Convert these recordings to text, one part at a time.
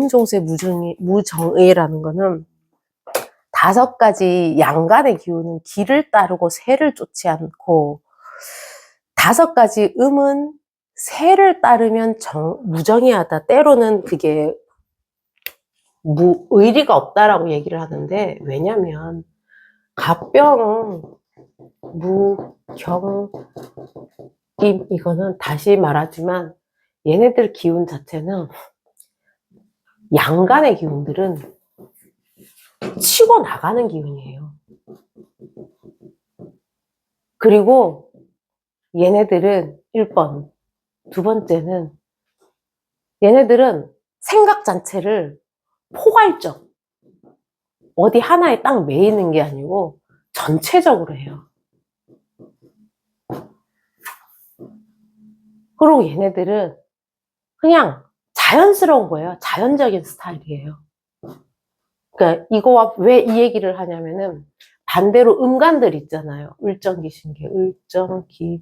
무음종세 무정의라는 거는 5가지 양간의 기운은 기를 따르고 새를 쫓지 않고 5가지 음은 새를 따르면 무정의하다. 때로는 그게 의리가 없다라고 얘기를 하는데, 왜냐면 갑병 무경임, 이거는 다시 말하지만 얘네들 기운 자체는, 양간의 기운들은 치고 나가는 기운이에요. 그리고 얘네들은 1번, 두 번째는 얘네들은 생각 자체를 포괄적, 어디 하나에 딱 매이는 게 아니고 전체적으로 해요. 그리고 얘네들은 그냥 자연스러운 거예요. 자연적인 스타일이에요. 그러니까 이거와 왜 이 얘기를 하냐면은, 반대로 음간들 있잖아요. 을정기신계, 을정기신.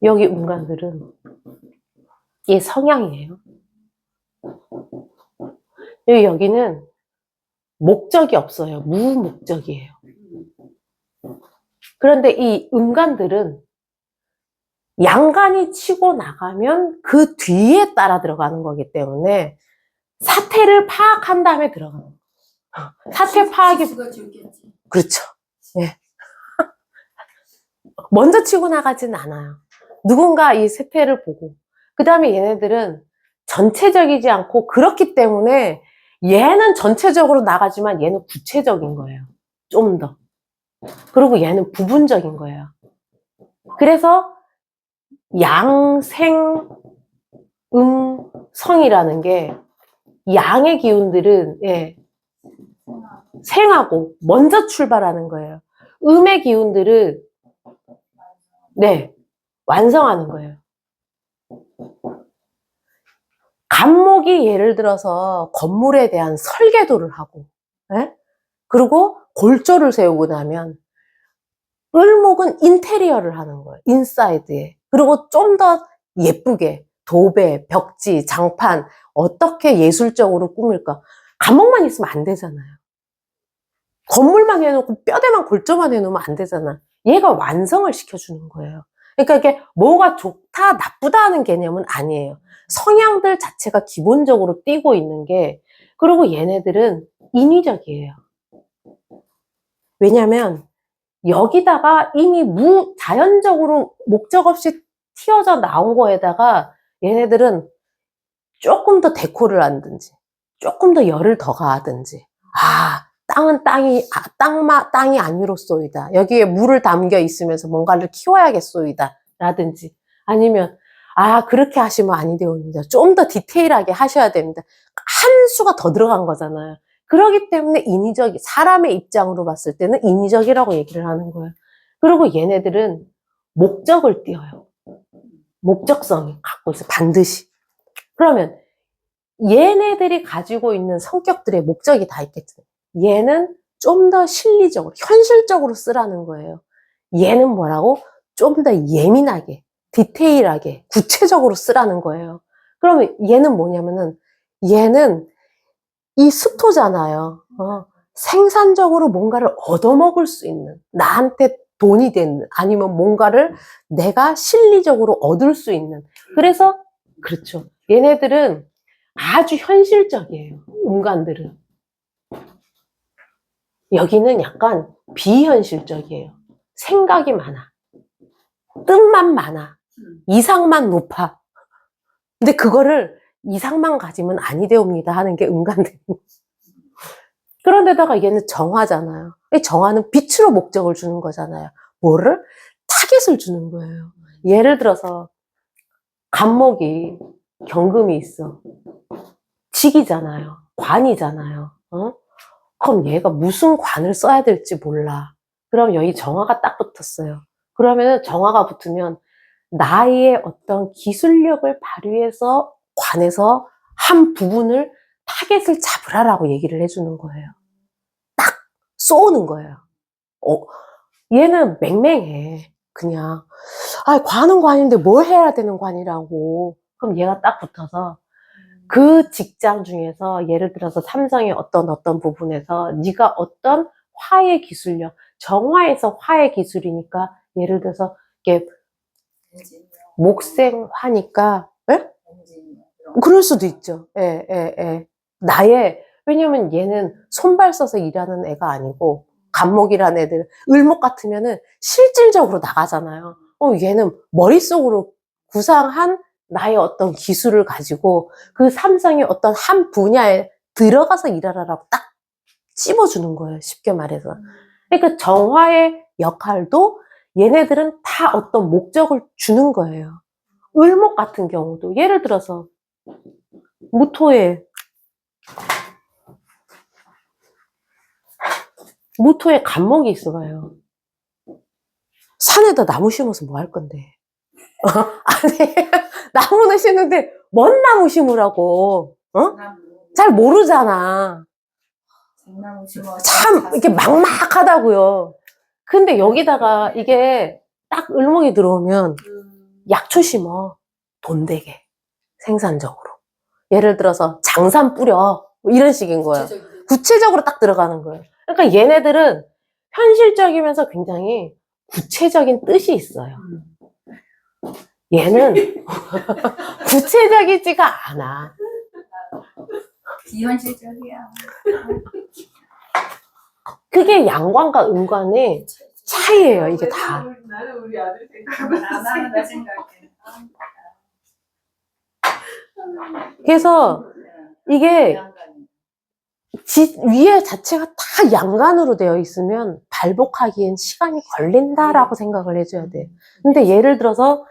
여기 음간들은 이게 성향이에요. 여기는 목적이 없어요. 무목적이에요. 그런데 이 음간들은 양간이 치고 나가면 그 뒤에 따라 들어가는 거기 때문에 사태를 파악한 다음에 들어가는 거예요. 사태 파악이, 그렇죠. 예. 먼저 치고 나가진 않아요. 누군가 이 세태를 보고, 그 다음에 얘네들은 전체적이지 않고, 그렇기 때문에 얘는 전체적으로 나가지만 얘는 구체적인 거예요. 좀 더. 그리고 얘는 부분적인 거예요. 그래서 양생, 성이라는 게, 양의 기운들은 생하고 먼저 출발하는 거예요. 음의 기운들은 완성하는 거예요. 간목이 예를 들어서 건물에 대한 설계도를 하고, 그리고 골조를 세우고 나면, 을목은 인테리어를 하는 거예요. 인사이드에. 그리고 좀 더 예쁘게 도배, 벽지, 장판 어떻게 예술적으로 꾸밀까. 간목만 있으면 안 되잖아요. 건물만 해놓고 뼈대만 골조만 해놓으면 안 되잖아. 얘가 완성을 시켜주는 거예요. 그러니까 이게 뭐가 좋다 나쁘다 하는 개념은 아니에요. 성향들 자체가 기본적으로 띄고 있는 게, 그리고 얘네들은 인위적이에요. 왜냐면 여기다가 이미 자연적으로 목적 없이 튀어져 나온 거에다가 얘네들은 조금 더 데코를 한든지, 조금 더 열을 더 가하든지, 땅은 땅이 아니로소이다. 여기에 물을 담겨 있으면서 뭔가를 키워야겠소이다. 라든지, 아니면, 그렇게 하시면 아니되옵니다. 좀 더 디테일하게 하셔야 됩니다. 한 수가 더 들어간 거잖아요. 그렇기 때문에 사람의 입장으로 봤을 때는 인위적이라고 얘기를 하는 거예요. 그리고 얘네들은 목적을 띄어요. 목적성이 갖고 있어, 반드시. 그러면 얘네들이 가지고 있는 성격들의 목적이 다 있겠죠. 얘는 좀 더 실리적으로, 현실적으로 쓰라는 거예요. 얘는 뭐라고? 좀 더 예민하게, 디테일하게, 구체적으로 쓰라는 거예요. 그러면 얘는 뭐냐면은, 얘는 이 스토잖아요. 생산적으로 뭔가를 얻어먹을 수 있는, 나한테 돈이 되는, 아니면 뭔가를 내가 실리적으로 얻을 수 있는. 그래서, 그렇죠. 얘네들은 아주 현실적이에요. 음간들은. 여기는 약간 비현실적이에요. 생각이 많아. 뜻만 많아. 이상만 높아. 근데 그거를 이상만 가지면 아니되옵니다 하는 게 음간들이에요. 그런데다가 얘는 정화잖아요. 정화는 빛으로 목적을 주는 거잖아요. 뭐를? 타겟을 주는 거예요. 예를 들어서 간목이 경금이 있어. 직이잖아요. 관이잖아요. 그럼 얘가 무슨 관을 써야 될지 몰라. 그럼 여기 정화가 딱 붙었어요. 그러면 정화가 붙으면 나의 어떤 기술력을 발휘해서 관에서 한 부분을 타겟을 잡으라라고 얘기를 해주는 거예요. 딱 쏘는 거예요. 얘는 맹맹해. 그냥 아, 관은 관인데 뭘 해야 되는 관이라고. 그럼 얘가 딱 붙어서 그 직장 중에서 예를 들어서 삼성의 어떤 부분에서 네가 어떤 화해 기술력, 정화에서 화해 기술이니까 예를 들어서 이게 목생화니까, 예? 그럴 수도 있죠. 예, 예, 예. 왜냐면 얘는 손발 써서 일하는 애가 아니고, 간목이라는 애들, 을목 같으면은 실질적으로 나가잖아요. 얘는 머릿속으로 구상한 나의 어떤 기술을 가지고 그 삼성의 어떤 한 분야에 들어가서 일하라라고 딱 찝어주는 거예요. 쉽게 말해서. 그러니까 정화의 역할도 얘네들은 다 어떤 목적을 주는 거예요. 을목 같은 경우도 예를 들어서 무토에 간목이 있어요. 산에다 나무 심어서 뭐 할 건데? 아니, 나무는 심는데 뭔 나무 심으라고? 어? 잘 모르잖아. 참 이렇게 막막하다고요. 근데 여기다가 이게 딱 을목이 들어오면 약초 심어. 돈 되게. 생산적으로. 예를 들어서 장산 뿌려. 뭐 이런 식인 거예요. 구체적으로 딱 들어가는 거예요. 그러니까 얘네들은 현실적이면서 굉장히 구체적인 뜻이 있어요. 얘는 구체적이지가 않아. 비현실적이야. 그게 양관과 음관의 차이예요, 이게 다. 나는 우리 아들 생각하고 나 생각해. 그래서 이게 위에 자체가 다 양간으로 되어 있으면 발복하기엔 시간이 걸린다라고 생각을 해줘야 돼. 근데 예를 들어서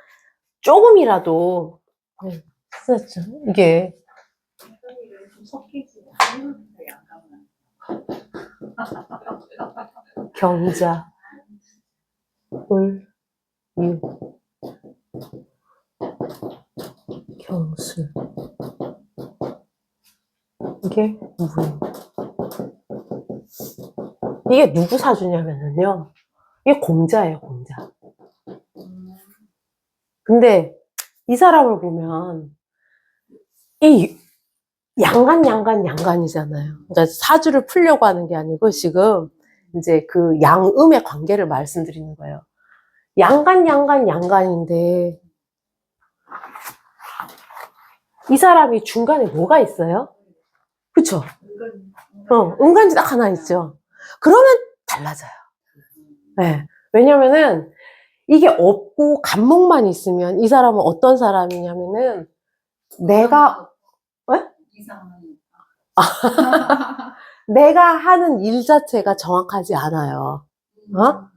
조금이라도 이게 경자, 을, 유, 경술 이게 무. 이게 누구 사주냐면요. 이게 공자예요, 공자. 근데 이 사람을 보면 이 양간이잖아요. 그러니까 사주를 풀려고 하는 게 아니고 지금 이제 그 양음의 관계를 말씀드리는 거예요. 양간인데 이 사람이 중간에 뭐가 있어요? 그쵸? 은간지 딱 하나 있죠. 그러면 달라져요. 네. 왜냐면은 이게 없고 간목만 있으면 이 사람은 어떤 사람이냐면은 내가 내가 하는 일 자체가 정확하지 않아요. 어?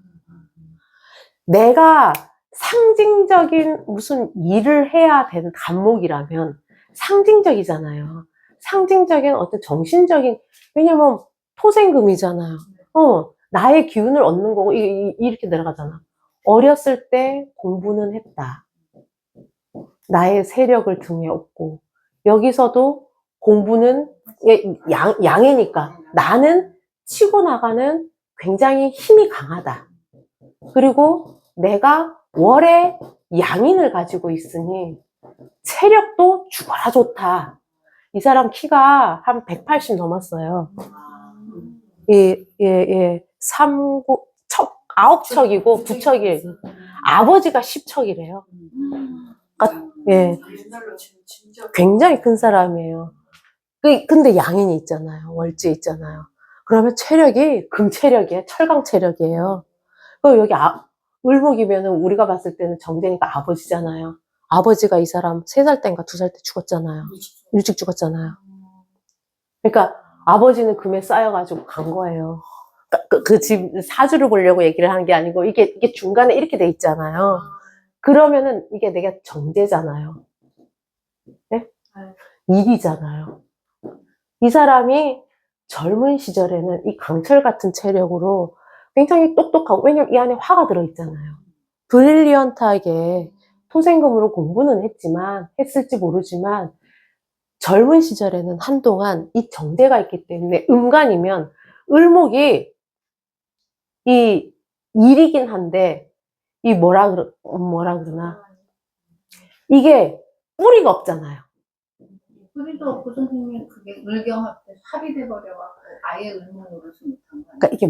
내가 상징적인 무슨 일을 해야 되는 간목이라면 상징적이잖아요. 상징적인 어떤 정신적인, 왜냐면 토생금이잖아요. 나의 기운을 얻는 거고, 이렇게 내려가잖아. 어렸을 때 공부는 했다. 나의 세력을 등에 업고, 여기서도 공부는 양이니까 나는 치고 나가는 굉장히 힘이 강하다. 그리고 내가 월에 양인을 가지고 있으니 체력도 죽어라 좋다. 이 사람 키가 한 180 넘었어요. 예. 9척이고 9척이에요. 아버지가 10척이래요. 그러니까, 예. 굉장히 큰 사람이에요. 근데 양인이 있잖아요. 월지 있잖아요. 그러면 체력이 금체력이에요. 철강 체력이에요. 그리고 여기 을목이면은 우리가 봤을 때는 정제니까 아버지잖아요. 아버지가 이 사람 3살 때인가 2살 때 죽었잖아요. 일찍 죽었잖아요. 그러니까 아버지는 금에 쌓여가지고 간 거예요. 그 집 사주를 보려고 얘기를 하는 게 아니고 이게 중간에 이렇게 돼 있잖아요. 그러면은 이게 내가 정제잖아요. 네? 일이잖아요. 이 사람이 젊은 시절에는 이 강철 같은 체력으로 굉장히 똑똑하고, 왜냐면 이 안에 화가 들어있잖아요. 브릴리언트하게 토생금으로 공부는 했을지 모르지만 젊은 시절에는 한동안 이 정제가 있기 때문에 음간이면 을목이 이 일이긴 한데 이 뭐라 그러나. 이게 뿌리가 없잖아요. 뿌리도 없고 선생님 그게 을경합 때 합의돼 버려갖고 아예 을목으로서 못한 거야. 그러니까 이게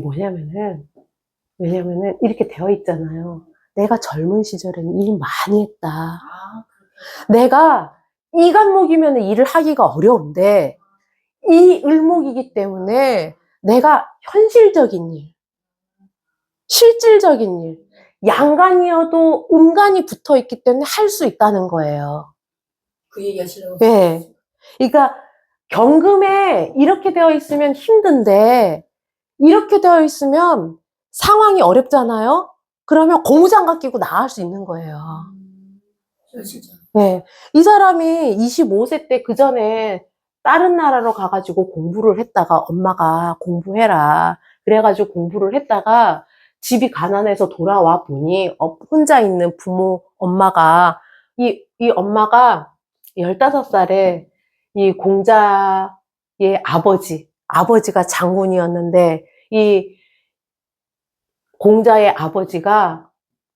왜냐면은 이렇게 되어 있잖아요. 내가 젊은 시절에는 일 많이 했다. 아, 내가 이 간목이면 일을 하기가 어려운데 이 을목이기 때문에 내가 현실적인 일, 실질적인 일, 양간이어도 음간이 붙어 있기 때문에 할 수 있다는 거예요. 그 얘기 하시려고. 네. 그러니까 경금에 이렇게 되어 있으면 힘든데 이렇게 되어 있으면 상황이 어렵잖아요. 그러면 고무장갑 끼고 나갈 수 있는 거예요. 진짜. 네. 이 사람이 25세 때 그 전에 다른 나라로 가가지고 공부를 했다가 엄마가 공부해라. 그래가지고 공부를 했다가 집이 가난해서 돌아와 보니 혼자 있는 부모, 엄마가 이 엄마가 15살에 이 공자의 아버지가 장군이었는데 이 공자의 아버지가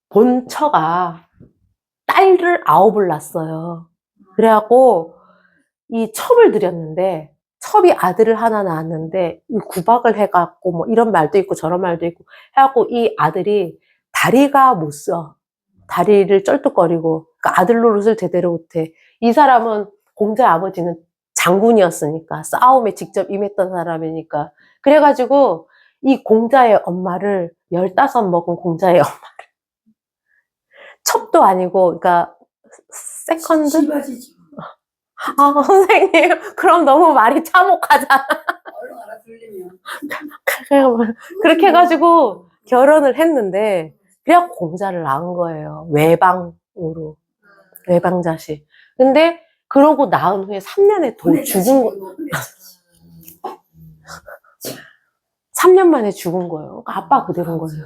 본처가 딸을 9을 낳았어요. 그래갖고 이 첩을 들였는데 첩이 아들을 하나 낳았는데 구박을 해갖고 뭐 이런 말도 있고 저런 말도 있고 해갖고 이 아들이 다리가 못 써. 다리를 쩔뚝거리고 그러니까 아들 노릇을 제대로 못해. 이 사람은 공자의 아버지는 장군이었으니까 싸움에 직접 임했던 사람이니까 그래가지고 이 공자의 엄마를 15 먹은 공자의 첩도 아니고, 그러니까 세컨드? 씨바지 지금. 아, 선생님, 그럼 너무 말이 참혹하잖아. 얼른 알아 들리면. 그렇게 해가지고 결혼을 했는데, 그냥 공자를 낳은 거예요. 외방으로. 외방 자식. 근데, 그러고 낳은 후에 3년에 죽은 거, 3년 만에 죽은 거예요. 그러니까 아빠 그대로인 거예요.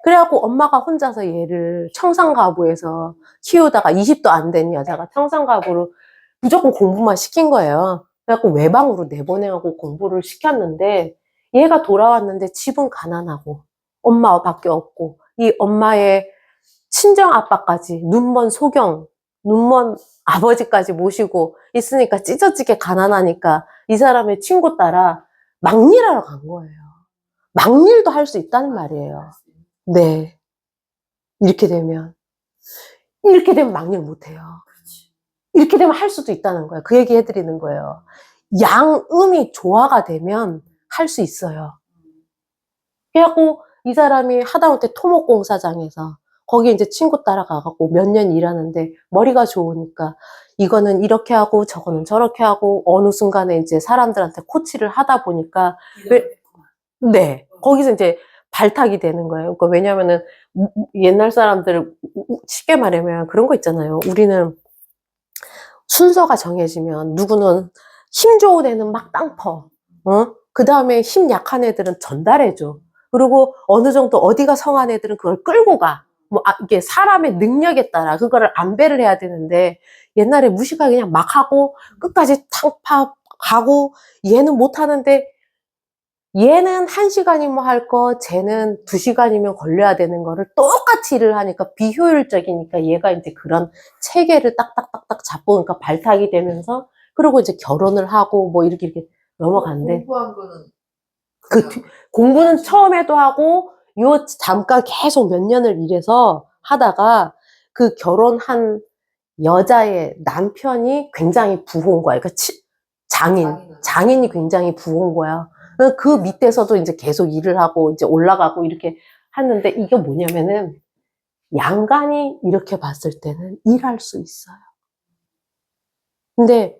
그래갖고 엄마가 혼자서 얘를 청산가부에서 키우다가 20도 안 된 여자가 청산가부로 무조건 공부만 시킨 거예요. 그래갖고 외방으로 내보내고 공부를 시켰는데 얘가 돌아왔는데 집은 가난하고 엄마밖에 없고 이 엄마의 친정 아빠까지 눈먼 소경, 눈먼 아버지까지 모시고 있으니까 찢어지게 가난하니까 이 사람의 친구 따라 막일하러 간 거예요. 막일도 할 수 있다는 말이에요. 네. 이렇게 되면 막일 못해요. 이렇게 되면 할 수도 있다는 거예요. 그 얘기 해드리는 거예요. 양음이 조화가 되면 할 수 있어요. 그래갖고 이 사람이 하다못해 토목공사장에서 거기 이제 친구 따라가갖고 몇 년 일하는데 머리가 좋으니까 이거는 이렇게 하고 저거는 저렇게 하고 어느 순간에 이제 사람들한테 코치를 하다 보니까 네. 거기서 이제 발탁이 되는 거예요. 그러니까 왜냐면은 옛날 사람들 쉽게 말하면 그런 거 있잖아요. 우리는 순서가 정해지면 누구는 힘 좋은 애는 막 땅 퍼. 그 다음에 힘 약한 애들은 전달해줘. 그리고 어느 정도 어디가 성한 애들은 그걸 끌고 가. 이게 사람의 능력에 따라 그거를 안배를 해야 되는데 옛날에 무식하게 그냥 막 하고 끝까지 탕파 가고 얘는 못 하는데 얘는 1시간이면 할 거, 쟤는 2시간이면 걸려야 되는 거를 똑같이 일을 하니까 비효율적이니까 얘가 이제 그런 체계를 딱딱딱딱 잡고 그러니까 발탁이 되면서 그리고 이제 결혼을 하고 뭐 이렇게 넘어간대. 공부한 거는 공부는 처음에도 하고 요 잠깐 계속 몇 년을 일해서 하다가 그 결혼한 여자의 남편이 굉장히 부호인 거야. 그러니까 장인이 굉장히 부호인 거야. 그 밑에서도 이제 계속 일을 하고 이제 올라가고 이렇게 하는데 이게 뭐냐면은 양간이 이렇게 봤을 때는 일할 수 있어요. 근데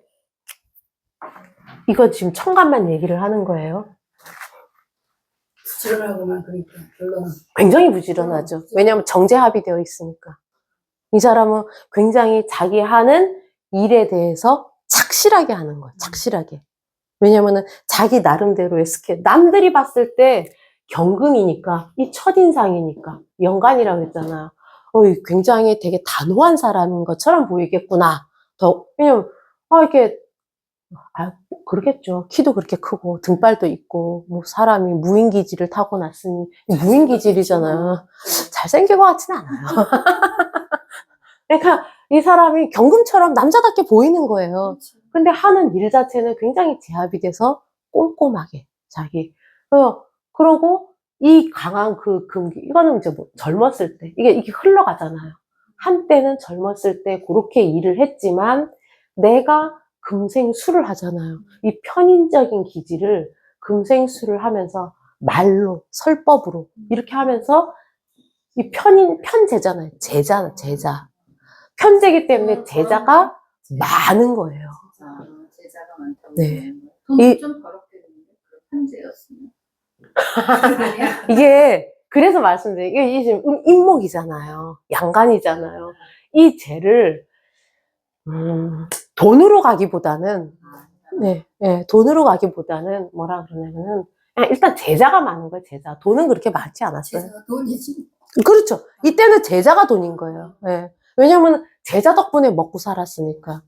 이거 지금 천간만 얘기를 하는 거예요. 부지런하고만 그러니까 결론은 굉장히 부지런하죠. 왜냐하면 정제합이 되어 있으니까. 이 사람은 굉장히 자기 하는 일에 대해서 착실하게 하는 거예요. 착실하게. 왜냐면은 자기 나름대로의 스킬. 남들이 봤을 때 경금이니까, 이 첫인상이니까, 연간이라고 했잖아. 굉장히 되게 단호한 사람인 것처럼 보이겠구나. 왜냐면, 이렇게 아, 그러겠죠. 키도 그렇게 크고, 등발도 있고, 뭐, 사람이 무인기지를 타고났으니, 무인기질이잖아요. 잘생긴 것 같진 않아요. 그러니까, 이 사람이 경금처럼 남자답게 보이는 거예요. 근데 하는 일 자체는 굉장히 제압이 돼서 꼼꼼하게, 자기. 그러고, 이 강한 그 금기, 이거는 이제 뭐, 젊었을 때, 이게 흘러가잖아요. 한때는 젊었을 때 그렇게 일을 했지만, 내가 금생술을 하잖아요. 이 편인적인 기질을 금생술을 하면서 말로, 설법으로 이렇게 하면서 이 편제잖아요. 제자. 편제기 때문에 제자가 많은 거예요. 제자가 많다고. 네. 돈이 좀 벌었겠는데 그 편제였으면. 아니야? 이게 그래서 말씀드려요. 이게 지금 인목이잖아요. 양간이잖아요. 이 죄를 돈으로 가기보다는 네, 돈으로 가기보다는 뭐라 그러냐면은 그냥 일단 제자가 많은 거예요. 제자. 돈은 그렇게 많지 않았어요. 제자가 돈이지. 그렇죠. 이때는 제자가 돈인 거예요. 예. 왜냐하면 제자 덕분에 먹고 살았으니까.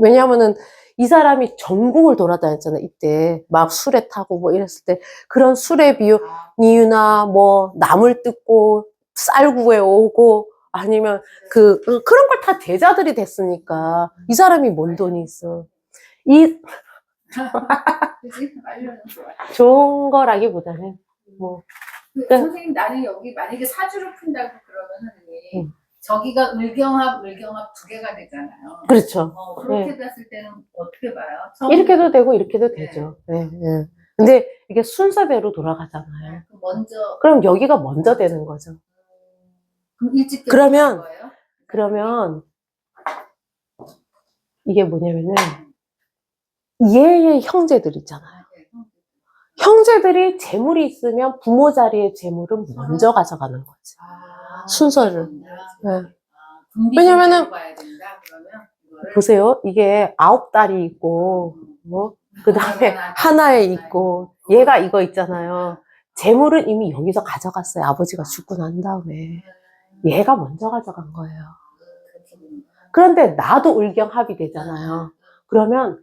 왜냐하면은 이 사람이 전국을 돌아다녔잖아요. 이때 막 수레 타고 뭐 이랬을 때 그런 수레 비유나 뭐 나물 뜯고 쌀 구해 오고 아니면 그런 걸 다 제자들이 됐으니까 이 사람이 뭔 돈이 있어. 이 그지? 말려는 좋아. 좋은 거라기보다는 뭐 선생님 나는 여기 만약에 사주를 푼다고 그러면은 저기가 을경합 두 개가 되잖아요. 그렇죠. 그렇게 봤을 때는 어떻게 봐요? 이렇게도 되고 이렇게도 네. 되죠. 근데 이게 순서대로 돌아가잖아요. 먼저 그럼 여기가 먼저 되는 거죠. 그럼 일찍 그러면- 거예요? 그러면 이게 뭐냐면은 얘의 형제들 있잖아요. 형제들이 재물이 있으면 부모 자리의 재물은 먼저 가져가는 거지. 순서를. 네. 왜냐면은- 봐야 된다 그러면 이거를 보세요. 이게 9달이 있고 뭐 그다음에 하나에 있고 얘가 이거 있잖아요. 재물은 이미 여기서 가져갔어요. 아버지가 죽고 난 다음에. 얘가 먼저 가져간 거예요. 그런데 나도 을경합이 되잖아요. 그러면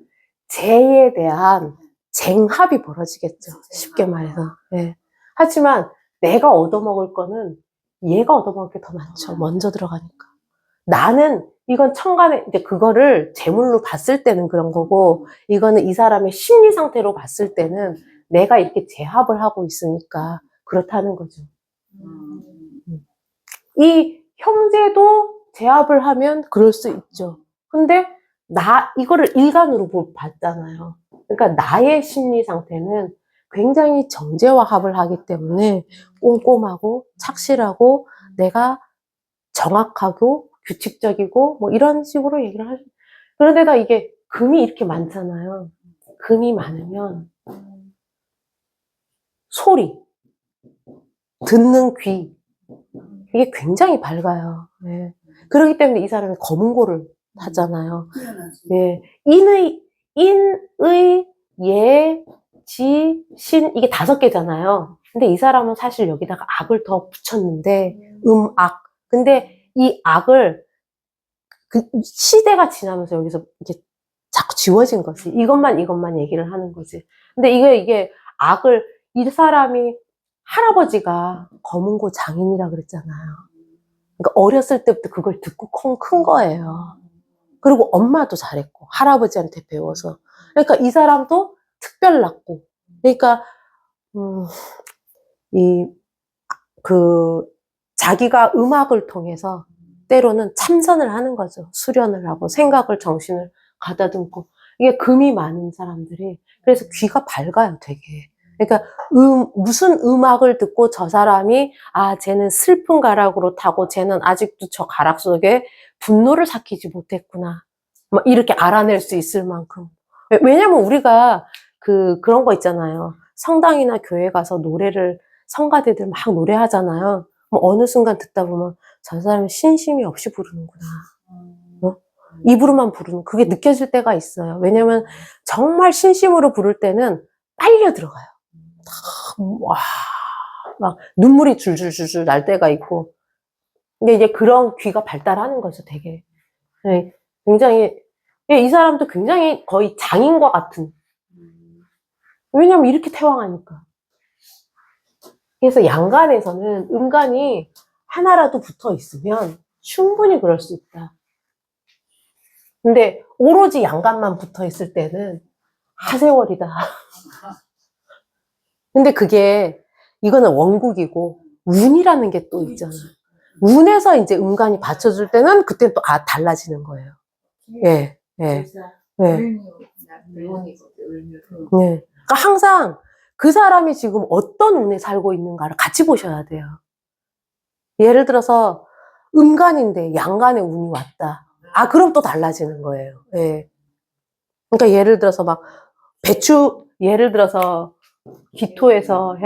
재에 대한 쟁합이 벌어지겠죠. 쉽게 말해서. 예. 하지만 내가 얻어먹을 거는 얘가 얻어먹을 게 더 많죠. 먼저 들어가니까. 나는 이건 천간에 이제 그거를 재물로 봤을 때는 그런 거고 이거는 이 사람의 심리 상태로 봤을 때는 내가 이렇게 재합을 하고 있으니까 그렇다는 거죠. 이 형제도 재합을 하면 그럴 수 있죠. 근데 이거를 일간으로 봤잖아요. 그러니까 나의 심리 상태는 굉장히 정제화합을 하기 때문에 꼼꼼하고 착실하고 내가 정확하고 규칙적이고 뭐 이런 식으로 얘기를 하죠. 그런데다 이게 금이 이렇게 많잖아요. 금이 많으면 소리, 듣는 귀 이게 굉장히 밝아요. 네. 그렇기 때문에 이 사람이 검은고를 하잖아요. 뛰어나지. 예. 인의, 예, 지, 신, 이게 5개잖아요. 근데 이 사람은 사실 여기다가 악을 더 붙였는데, 악. 근데 이 악을, 그 시대가 지나면서 여기서 이렇게 자꾸 지워진 거지. 이것만 얘기를 하는 거지. 근데 이게 악을, 이 사람이 할아버지가 검은고 장인이라 그랬잖아요. 그러니까 어렸을 때부터 그걸 듣고 큰 거예요. 그리고 엄마도 잘했고 할아버지한테 배워서 그러니까 이 사람도 특별났고 그러니까 자기가 음악을 통해서 때로는 참선을 하는 거죠. 수련을 하고 생각을 정신을 가다듬고 이게 금이 많은 사람들이 그래서 귀가 밝아요 되게. 그러니까 무슨 음악을 듣고 저 사람이 쟤는 슬픈 가락으로 타고 쟤는 아직도 저 가락 속에 분노를 삭히지 못했구나. 막 이렇게 알아낼 수 있을 만큼. 왜냐면 우리가 그런 거 있잖아요. 성당이나 교회 가서 성가대들 막 노래하잖아요. 뭐 어느 순간 듣다 보면 저 사람은 신심이 없이 부르는구나. 입으로만 부르는 그게 느껴질 때가 있어요. 왜냐면 정말 신심으로 부를 때는 빨려 들어가요. 와, 막 눈물이 줄줄줄줄 날 때가 있고. 근데 이제 그런 귀가 발달하는 거죠, 되게. 네, 굉장히 예, 이 사람도 굉장히 거의 장인과 같은. 왜냐면 이렇게 태왕하니까. 그래서 양간에서는 음간이 하나라도 붙어 있으면 충분히 그럴 수 있다. 근데 오로지 양간만 붙어 있을 때는 하세월이다. 근데 그게 이거는 원국이고 운이라는 게 또 있잖아. 운에서 이제 음간이 받쳐줄 때는 그때 또 달라지는 거예요. 예, 예, 그래서 예. 을묘거든. 예. 그러니까 항상 그 사람이 지금 어떤 운에 살고 있는가를 같이 보셔야 돼요. 예를 들어서 음간인데 양간에 운이 왔다. 아, 그럼 또 달라지는 거예요. 예. 그러니까 예를 들어서 막 예를 들어서 기토에서